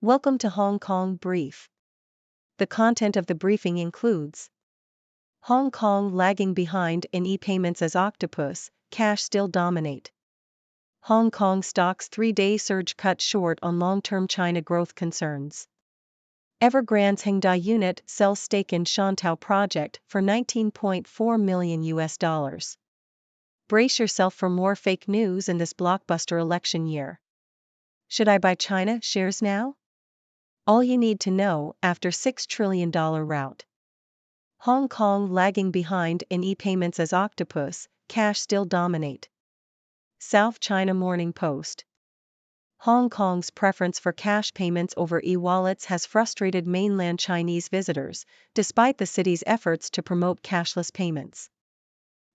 Welcome to Hong Kong Brief. The content of the briefing includes Hong Kong lagging behind in e-payments as Octopus, cash still dominate. Hong Kong stocks 3-day surge cut short on long-term China growth concerns. Evergrande's Hengda unit sells stake in Shantou project for $19.4 million. Brace yourself for more fake news in this blockbuster election year. Should I buy China shares now? All you need to know after $6 trillion rout. Hong Kong lagging behind in e-payments as Octopus, cash still dominate. South China Morning Post. Hong Kong's preference for cash payments over e-wallets has frustrated mainland Chinese visitors, despite the city's efforts to promote cashless payments.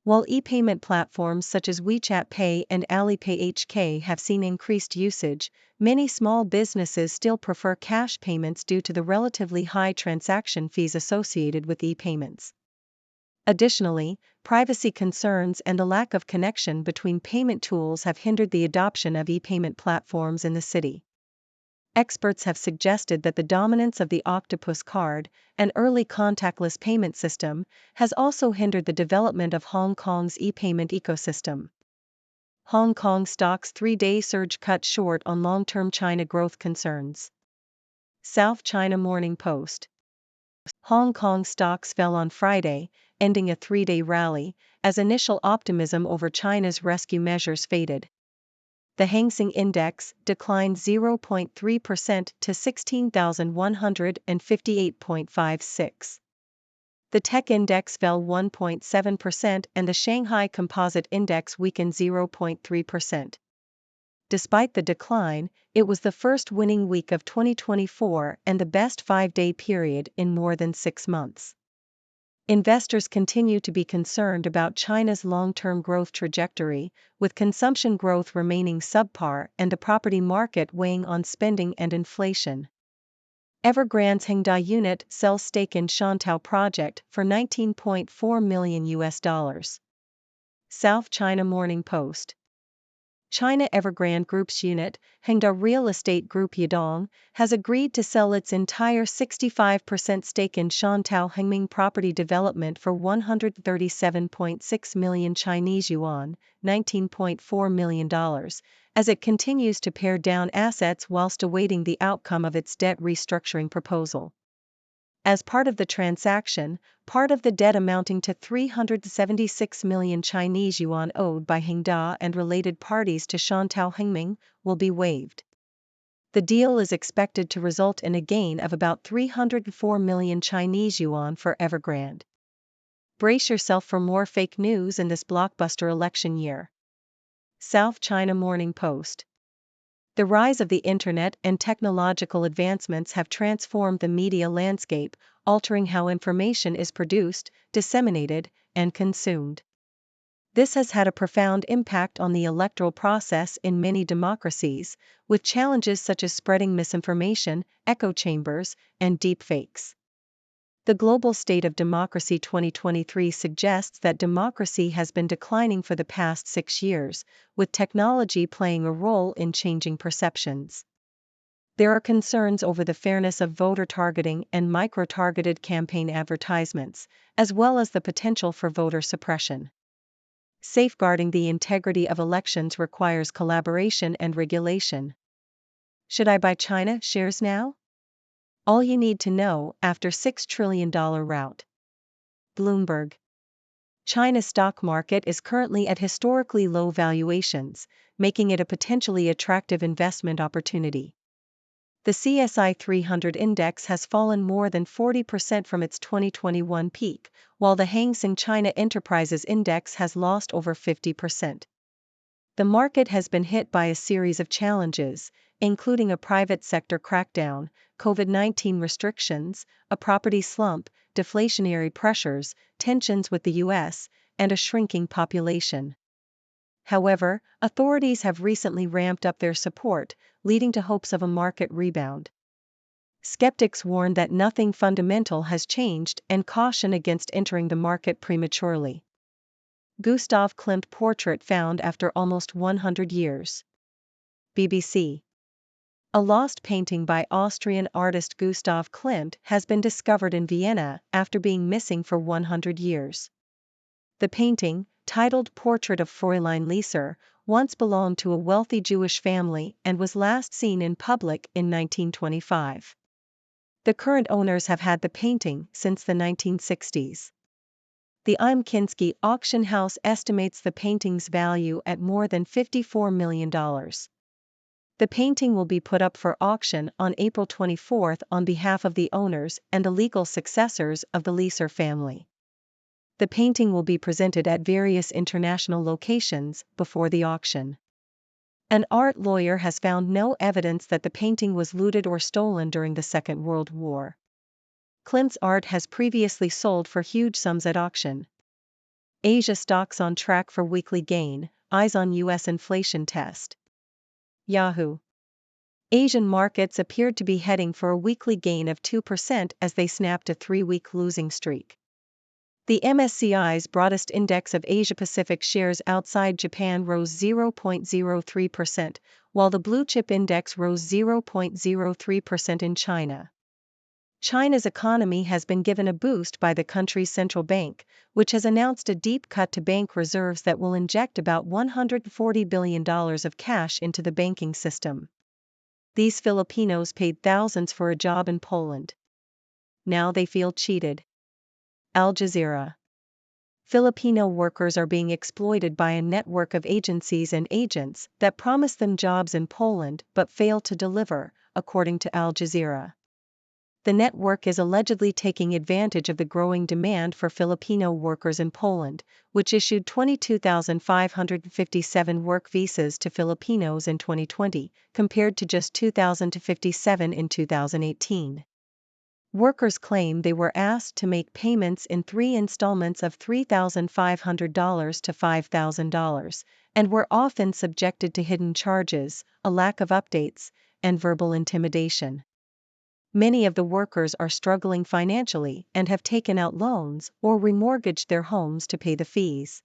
While e-payment platforms such as WeChat Pay and Alipay HK have seen increased usage, many small businesses still prefer cash payments due to the relatively high transaction fees associated with e-payments. Additionally, privacy concerns and the lack of connection between payment tools have hindered the adoption of e-payment platforms in the city. Experts have suggested that the dominance of the Octopus card, an early contactless payment system, has also hindered the development of Hong Kong's e-payment ecosystem. Hong Kong stocks 3-day surge cut short on long-term China growth concerns. South China Morning Post. Hong Kong stocks fell on Friday, ending a 3-day rally, as initial optimism over China's rescue measures faded. The Hang Seng Index declined 0.3% to 16,158.56. The Tech Index fell 1.7% and the Shanghai Composite Index weakened 0.3%. Despite the decline, it was the first winning week of 2024 and the best 5-day period in more than 6 months. Investors continue to be concerned about China's long-term growth trajectory, with consumption growth remaining subpar and the property market weighing on spending and inflation. Evergrande's Hengda unit sells stake in Shantou project for $19.4 million. South China Morning Post. China Evergrande Group's unit, Hengda Real Estate Group Yadong, has agreed to sell its entire 65% stake in Shantou Hengming Property Development for 137.6 million Chinese yuan, $19.4 million, as it continues to pare down assets whilst awaiting the outcome of its debt restructuring proposal. As part of the transaction, part of the debt amounting to 376 million Chinese yuan owed by Hengda and related parties to Shantou Hengming will be waived. The deal is expected to result in a gain of about 304 million Chinese yuan for Evergrande. Brace yourself for more fake news in this blockbuster election year. South China Morning Post. The rise of the internet and technological advancements have transformed the media landscape, altering how information is produced, disseminated, and consumed. This has had a profound impact on the electoral process in many democracies, with challenges such as spreading misinformation, echo chambers, and deepfakes. The Global State of Democracy 2023 suggests that democracy has been declining for the past 6 years, with technology playing a role in changing perceptions. There are concerns over the fairness of voter targeting and micro-targeted campaign advertisements, as well as the potential for voter suppression. Safeguarding the integrity of elections requires collaboration and regulation. Should I buy China shares now? All you need to know after $6 trillion rout. Bloomberg. China's stock market is currently at historically low valuations, making it a potentially attractive investment opportunity. The CSI 300 index has fallen more than 40% from its 2021 peak, while the Hang Seng China Enterprises Index has lost over 50%. The market has been hit by a series of challenges, including a private sector crackdown, COVID-19 restrictions, a property slump, deflationary pressures, tensions with the U.S., and a shrinking population. However, authorities have recently ramped up their support, leading to hopes of a market rebound. Skeptics warn that nothing fundamental has changed and caution against entering the market prematurely. Gustav Klimt portrait found after almost 100 years. BBC. A lost painting by Austrian artist Gustav Klimt has been discovered in Vienna after being missing for 100 years. The painting, titled Portrait of Fräulein Lieser, once belonged to a wealthy Jewish family and was last seen in public in 1925. The current owners have had the painting since the 1960s. The Im Kinski auction house estimates the painting's value at more than $54 million. The painting will be put up for auction on April 24 on behalf of the owners and the legal successors of the Lieser family. The painting will be presented at various international locations before the auction. An art lawyer has found no evidence that the painting was looted or stolen during the Second World War. Klimt's art has previously sold for huge sums at auction. Asia stocks on track for weekly gain, eyes on U.S. inflation test. Yahoo! Asian markets appeared to be heading for a weekly gain of 2% as they snapped a 3-week losing streak. The MSCI's broadest index of Asia-Pacific shares outside Japan rose 0.03%, while the blue chip index rose 0.03% in China. China's economy has been given a boost by the country's central bank, which has announced a deep cut to bank reserves that will inject about $140 billion of cash into the banking system. These Filipinos paid thousands for a job in Poland. Now they feel cheated. Al Jazeera. Filipino workers are being exploited by a network of agencies and agents that promise them jobs in Poland but fail to deliver, according to Al Jazeera. The network is allegedly taking advantage of the growing demand for Filipino workers in Poland, which issued 22,557 work visas to Filipinos in 2020, compared to just 2,057 in 2018. Workers claim they were asked to make payments in 3 installments of $3,500 to $5,000, and were often subjected to hidden charges, a lack of updates, and verbal intimidation. Many of the workers are struggling financially and have taken out loans or remortgaged their homes to pay the fees.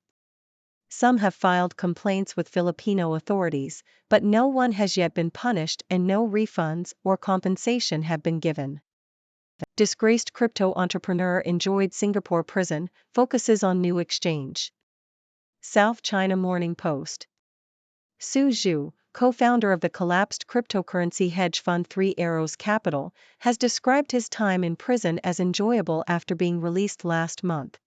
Some have filed complaints with Filipino authorities, but no one has yet been punished and no refunds or compensation have been given. Disgraced crypto entrepreneur enjoyed Singapore prison, focuses on new exchange. South China Morning Post. Su Zhu, co-founder of the collapsed cryptocurrency hedge fund Three Arrows Capital, has described his time in prison as enjoyable after being released last month.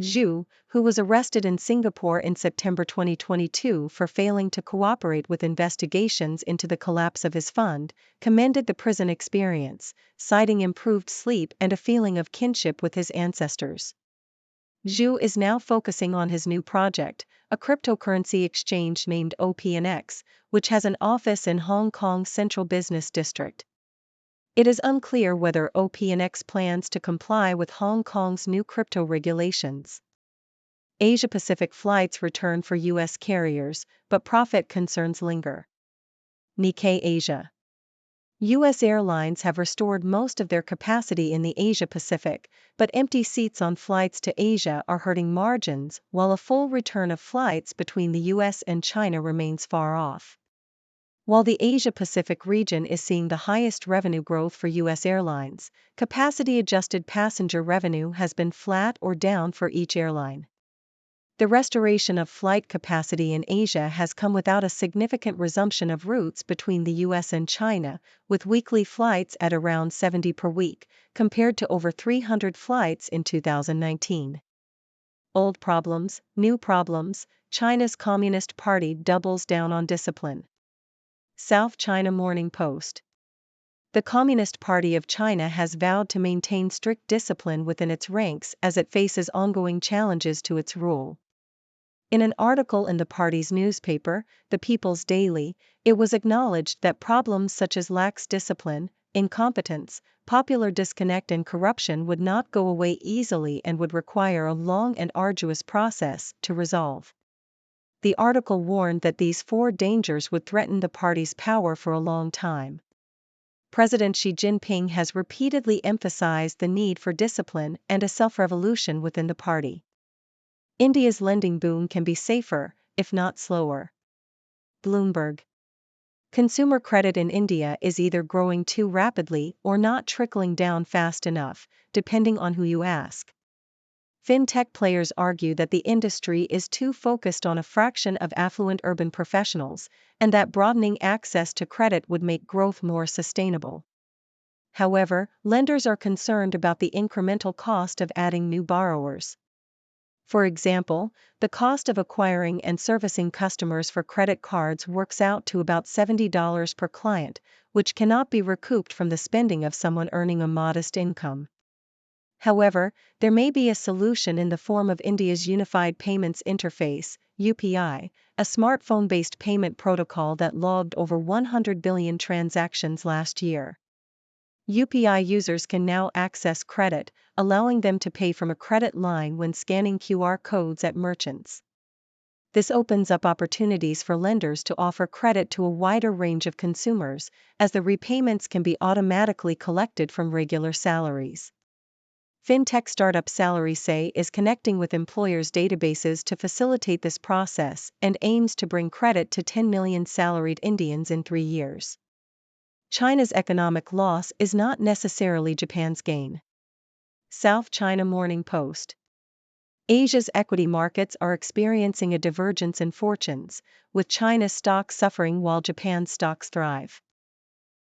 Zhu, who was arrested in Singapore in September 2022 for failing to cooperate with investigations into the collapse of his fund, commended the prison experience, citing improved sleep and a feeling of kinship with his ancestors. Zhu is now focusing on his new project, a cryptocurrency exchange named OPNX, which has an office in Hong Kong's Central Business District. It is unclear whether OPNX plans to comply with Hong Kong's new crypto regulations. Asia-Pacific flights return for U.S. carriers, but profit concerns linger. Nikkei Asia. U.S. airlines have restored most of their capacity in the Asia-Pacific, but empty seats on flights to Asia are hurting margins, while a full return of flights between the U.S. and China remains far off. While the Asia-Pacific region is seeing the highest revenue growth for U.S. airlines, capacity-adjusted passenger revenue has been flat or down for each airline. The restoration of flight capacity in Asia has come without a significant resumption of routes between the U.S. and China, with weekly flights at around 70 per week, compared to over 300 flights in 2019. Old problems, new problems, China's Communist Party doubles down on discipline. South China Morning Post. The Communist Party of China has vowed to maintain strict discipline within its ranks as it faces ongoing challenges to its rule. In an article in the party's newspaper, The People's Daily, it was acknowledged that problems such as lax discipline, incompetence, popular disconnect and corruption would not go away easily and would require a long and arduous process to resolve. The article warned that these 4 dangers would threaten the party's power for a long time. President Xi Jinping has repeatedly emphasized the need for discipline and a self-revolution within the party. India's lending boom can be safer, if not slower. Bloomberg. Consumer credit in India is either growing too rapidly or not trickling down fast enough, depending on who you ask. Fintech players argue that the industry is too focused on a fraction of affluent urban professionals, and that broadening access to credit would make growth more sustainable. However, lenders are concerned about the incremental cost of adding new borrowers. For example, the cost of acquiring and servicing customers for credit cards works out to about $70 per client, which cannot be recouped from the spending of someone earning a modest income. However, there may be a solution in the form of India's Unified Payments Interface, UPI, a smartphone-based payment protocol that logged over 100 billion transactions last year. UPI users can now access credit, allowing them to pay from a credit line when scanning QR codes at merchants. This opens up opportunities for lenders to offer credit to a wider range of consumers, as the repayments can be automatically collected from regular salaries. Fintech startup SalarySay is connecting with employers' databases to facilitate this process and aims to bring credit to 10 million salaried Indians in 3 years. China's economic loss is not necessarily Japan's gain. South China Morning Post. Asia's equity markets are experiencing a divergence in fortunes, with China's stocks suffering while Japan's stocks thrive.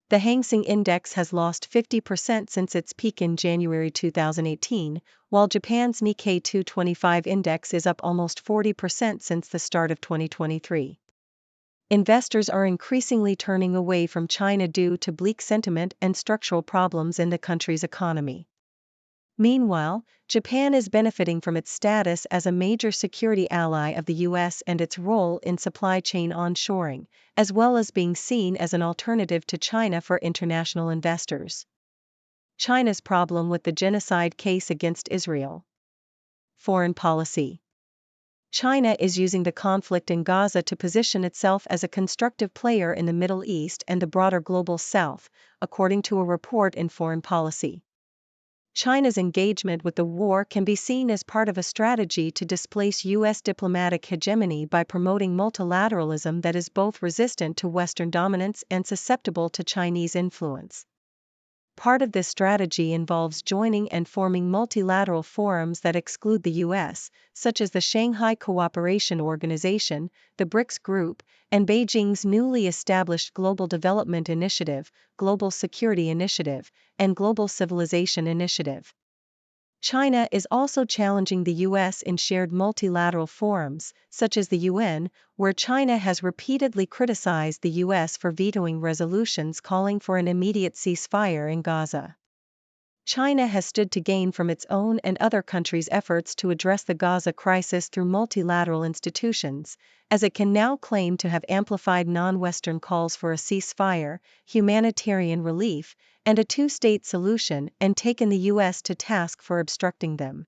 The Hang Seng Index has lost 50% since its peak in January 2018, while Japan's Nikkei 225 index is up almost 40% since the start of 2023. Investors are increasingly turning away from China due to bleak sentiment and structural problems in the country's economy. Meanwhile, Japan is benefiting from its status as a major security ally of the US and its role in supply chain onshoring, as well as being seen as an alternative to China for international investors. China's problem with the genocide case against Israel. Foreign policy. China is using the conflict in Gaza to position itself as a constructive player in the Middle East and the broader global South, according to a report in Foreign Policy. China's engagement with the war can be seen as part of a strategy to displace U.S. diplomatic hegemony by promoting multilateralism that is both resistant to Western dominance and susceptible to Chinese influence. Part of this strategy involves joining and forming multilateral forums that exclude the U.S., such as the Shanghai Cooperation Organization, the BRICS Group, and Beijing's newly established Global Development Initiative, Global Security Initiative, and Global Civilization Initiative. China is also challenging the U.S. in shared multilateral forums, such as the UN, where China has repeatedly criticized the U.S. for vetoing resolutions calling for an immediate ceasefire in Gaza. China has stood to gain from its own and other countries' efforts to address the Gaza crisis through multilateral institutions, as it can now claim to have amplified non-Western calls for a ceasefire, humanitarian relief, and a two-state solution and taken the U.S. to task for obstructing them.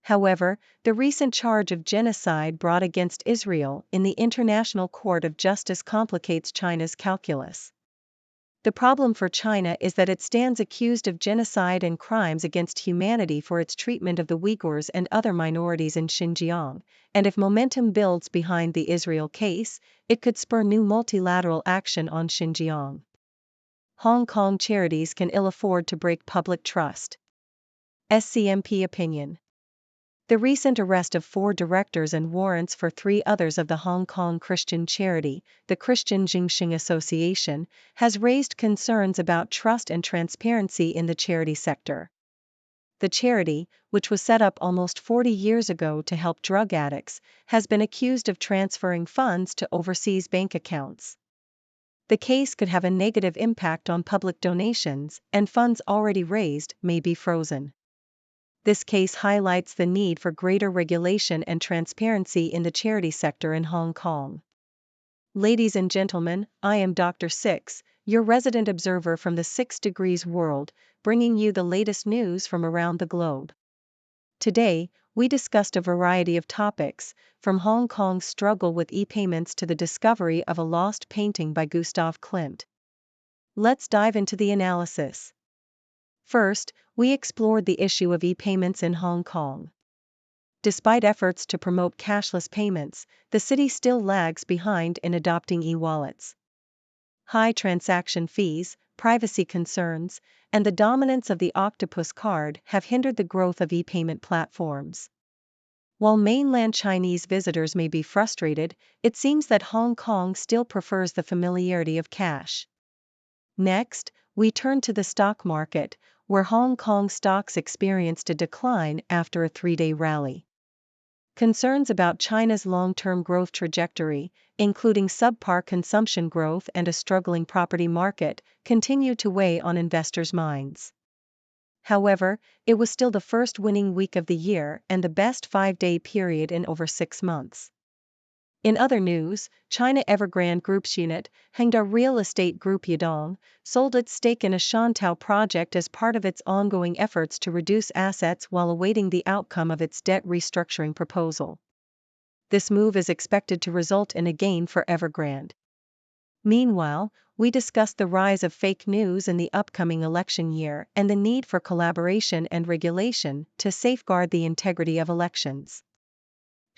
However, the recent charge of genocide brought against Israel in the International Court of Justice complicates China's calculus. The problem for China is that it stands accused of genocide and crimes against humanity for its treatment of the Uyghurs and other minorities in Xinjiang, and if momentum builds behind the Israel case, it could spur new multilateral action on Xinjiang. Hong Kong charities can ill afford to break public trust. SCMP opinion. The recent arrest of 4 directors and warrants for 3 others of the Hong Kong Christian charity, the Christian Jingxing Association, has raised concerns about trust and transparency in the charity sector. The charity, which was set up almost 40 years ago to help drug addicts, has been accused of transferring funds to overseas bank accounts. The case could have a negative impact on public donations, and funds already raised may be frozen. This case highlights the need for greater regulation and transparency in the charity sector in Hong Kong. Ladies and gentlemen, I am Dr. Six, your resident observer from the 6 Degrees world, bringing you the latest news from around the globe. Today, we discussed a variety of topics, from Hong Kong's struggle with e-payments to the discovery of a lost painting by Gustav Klimt. Let's dive into the analysis. First, we explored the issue of e-payments in Hong Kong. Despite efforts to promote cashless payments, the city still lags behind in adopting e-wallets. high transaction fees, privacy concerns, and the dominance of the Octopus card have hindered the growth of e-payment platforms. While mainland Chinese visitors may be frustrated, it seems that Hong Kong still prefers the familiarity of cash. Next, we turn to the stock market, where Hong Kong stocks experienced a decline after a 3-day rally. Concerns about China's long-term growth trajectory, including subpar consumption growth and a struggling property market, continue to weigh on investors' minds. However, it was still the first winning week of the year and the best 5-day period in over 6 months. In other news, China Evergrande Group's unit, Hengda Real Estate Group Yadong, sold its stake in a Shantou project as part of its ongoing efforts to reduce assets while awaiting the outcome of its debt restructuring proposal. This move is expected to result in a gain for Evergrande. Meanwhile, we discussed the rise of fake news in the upcoming election year and the need for collaboration and regulation to safeguard the integrity of elections.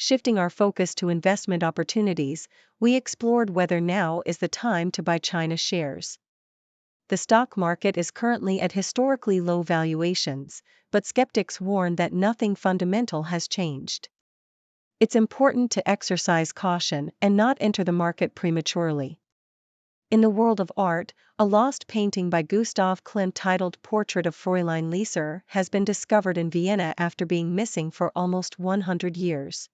Shifting our focus to investment opportunities, we explored whether now is the time to buy China shares. The stock market is currently at historically low valuations, but skeptics warn that nothing fundamental has changed. It's important to exercise caution and not enter the market prematurely. In the world of art, a lost painting by Gustav Klimt titled Portrait of Fräulein Lieser has been discovered in Vienna after being missing for almost 100 years.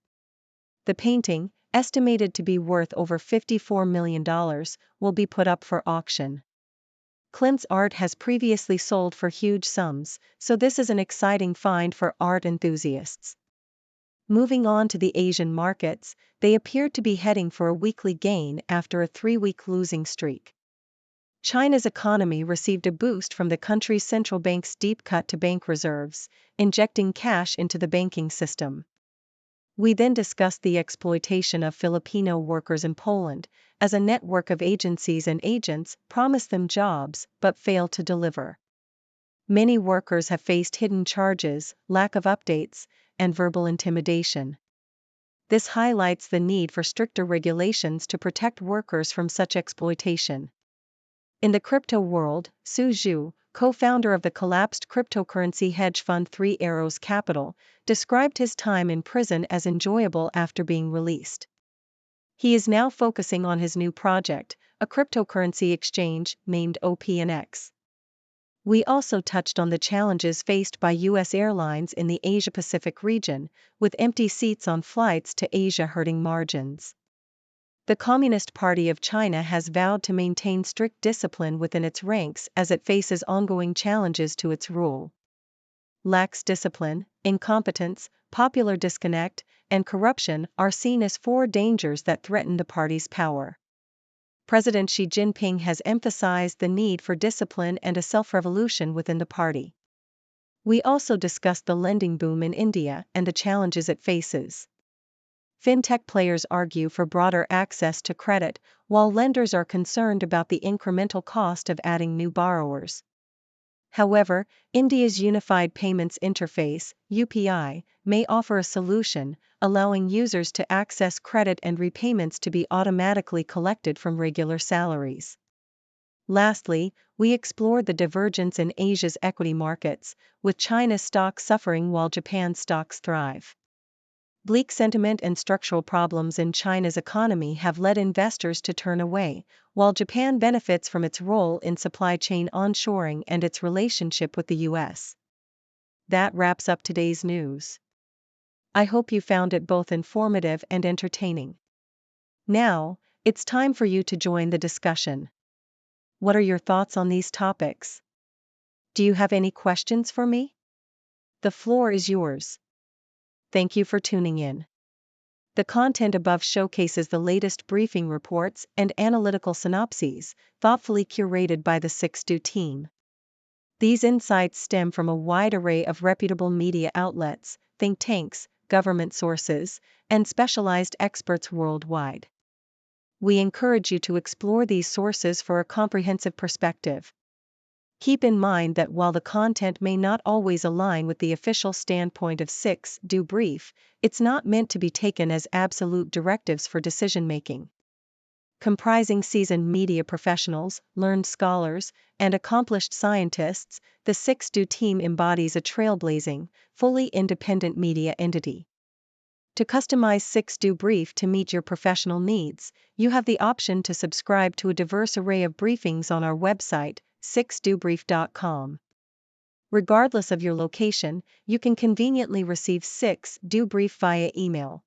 The painting, estimated to be worth over $54 million, will be put up for auction. Klimt's art has previously sold for huge sums, so this is an exciting find for art enthusiasts. Moving on to the Asian markets, they appeared to be heading for a weekly gain after a 3-week losing streak. China's economy received a boost from the country's central bank's deep cut to bank reserves, injecting cash into the banking system. We then discussed the exploitation of Filipino workers in Poland, as a network of agencies and agents promised them jobs but failed to deliver. Many workers have faced hidden charges, lack of updates, and verbal intimidation. This highlights the need for stricter regulations to protect workers from such exploitation. In the crypto world, Su Zhu, co-founder of the collapsed cryptocurrency hedge fund 3 Arrows Capital, described his time in prison as enjoyable after being released. He is now focusing on his new project, a cryptocurrency exchange named OPNX. We also touched on the challenges faced by U.S. airlines in the Asia-Pacific region, with empty seats on flights to Asia hurting margins. The Communist Party of China has vowed to maintain strict discipline within its ranks as it faces ongoing challenges to its rule. Lax discipline, incompetence, popular disconnect, and corruption are seen as 4 dangers that threaten the party's power. President Xi Jinping has emphasized the need for discipline and a self-revolution within the party. We also discussed the lending boom in India and the challenges it faces. Fintech players argue for broader access to credit, while lenders are concerned about the incremental cost of adding new borrowers. However, India's Unified Payments Interface (UPI) may offer a solution, allowing users to access credit and repayments to be automatically collected from regular salaries. Lastly, we explored the divergence in Asia's equity markets, with China's stocks suffering while Japan's stocks thrive. Bleak sentiment and structural problems in China's economy have led investors to turn away, while Japan benefits from its role in supply chain onshoring and its relationship with the U.S. That wraps up today's news. I hope you found it both informative and entertaining. Now, it's time for you to join the discussion. What are your thoughts on these topics? Do you have any questions for me? The floor is yours. Thank you for tuning in. The content above showcases the latest briefing reports and analytical synopses, thoughtfully curated by the 6Do team. These insights stem from a wide array of reputable media outlets, think tanks, government sources, and specialized experts worldwide. We encourage you to explore these sources for a comprehensive perspective. Keep in mind that while the content may not always align with the official standpoint of 6Do Brief, it's not meant to be taken as absolute directives for decision-making. Comprising seasoned media professionals, learned scholars, and accomplished scientists, the 6Do team embodies a trailblazing, fully independent media entity. To customize 6Do Brief to meet your professional needs, you have the option to subscribe to a diverse array of briefings on our website, 6dobrief.com. Regardless of your location, you can conveniently receive 6Do Brief via email.